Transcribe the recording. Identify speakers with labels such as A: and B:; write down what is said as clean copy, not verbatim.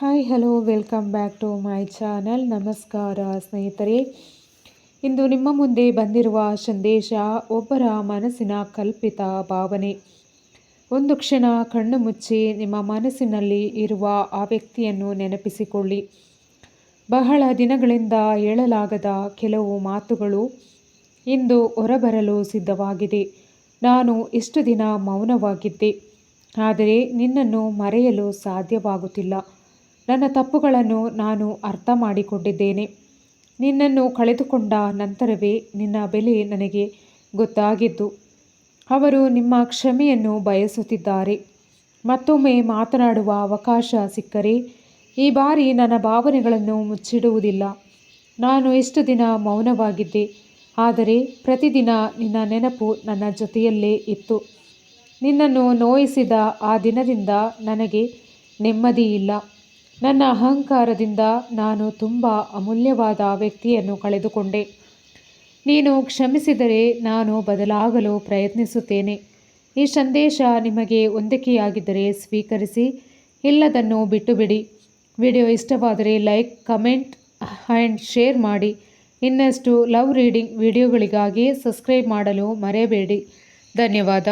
A: Hi hello welcome back to my channel. ನಮಸ್ಕಾರ ಸ್ನೇಹಿತರೆ. ಇಂದು ನಿಮ್ಮ ಮುಂದೆ ಬಂದಿರುವ ಸಂದೇಶ ಒಬ್ಬರ ಮನಸ್ಸಿನ ಕಲ್ಪಿತ ಭಾವನೆ. ಒಂದು ಕ್ಷಣ ಕಣ್ಣು ಮುಚ್ಚಿ ನಿಮ್ಮ ಮನಸ್ಸಿನಲ್ಲಿ ಇರುವ ಆ ವ್ಯಕ್ತಿಯನ್ನು ನೆನಪಿಸಿಕೊಳ್ಳಿ. ಬಹಳ ದಿನಗಳಿಂದ ಹೇಳಲಾಗದ ಕೆಲವು ಮಾತುಗಳು ಇಂದು ಹೊರಬರಲು ಸಿದ್ಧವಾಗಿದೆ. ನಾನು ಇಷ್ಟು ದಿನ ಮೌನವಾಗಿದ್ದೆ, ಆದರೆ ನಿನ್ನನ್ನು ಮರೆಯಲು ಸಾಧ್ಯವಾಗುತ್ತಿಲ್ಲ. ನನ್ನ ತಪ್ಪುಗಳನ್ನು ನಾನು ಅರ್ಥ ಮಾಡಿಕೊಂಡಿದ್ದೇನೆ. ನಿನ್ನನ್ನು ಕಳೆದುಕೊಂಡ ನಂತರವೇ ನಿನ್ನ ಬೆಲೆ ನನಗೆ ಗೊತ್ತಾಗಿದ್ದು. ಅವರು ನಿಮ್ಮ ಕ್ಷಮೆಯನ್ನು ಬಯಸುತ್ತಿದ್ದಾರೆ. ಮತ್ತೊಮ್ಮೆ ಮಾತನಾಡುವ ಅವಕಾಶ ಸಿಕ್ಕರೆ ಈ ಬಾರಿ ನನ್ನ ಭಾವನೆಗಳನ್ನು ಮುಚ್ಚಿಡುವುದಿಲ್ಲ. ನಾನು ಇಷ್ಟು ದಿನ ಮೌನವಾಗಿದ್ದೆ, ಆದರೆ ಪ್ರತಿದಿನ ನಿನ್ನ ನೆನಪು ನನ್ನ ಜೊತೆಯಲ್ಲೇ ಇತ್ತು. ನಿನ್ನನ್ನು ನೋಯಿಸಿದ ಆ ದಿನದಿಂದ ನನಗೆ ನೆಮ್ಮದಿ ಇಲ್ಲ. ನನ್ನ ಅಹಂಕಾರದಿಂದ ನಾನು ತುಂಬ ಅಮೂಲ್ಯವಾದ ವ್ಯಕ್ತಿಯನ್ನು ಕಳೆದುಕೊಂಡೆ. ನೀನು ಕ್ಷಮಿಸಿದರೆ ನಾನು ಬದಲಾಗಲು ಪ್ರಯತ್ನಿಸುತ್ತೇನೆ. ಈ ಸಂದೇಶ ನಿಮಗೆ ಹೊಂದಿಕೆಯಾಗಿದ್ದರೆ ಸ್ವೀಕರಿಸಿ, ಇಲ್ಲದನ್ನು ಬಿಟ್ಟುಬಿಡಿ. ವಿಡಿಯೋ ಇಷ್ಟವಾದರೆ ಲೈಕ್, ಕಮೆಂಟ್ ಆ್ಯಂಡ್ ಶೇರ್ ಮಾಡಿ. ಇನ್ನಷ್ಟು ಲವ್ ರೀಡಿಂಗ್ ವಿಡಿಯೋಗಳಿಗಾಗಿ ಸಬ್ಸ್ಕ್ರೈಬ್ ಮಾಡಲು ಮರೆಯಬೇಡಿ. ಧನ್ಯವಾದ.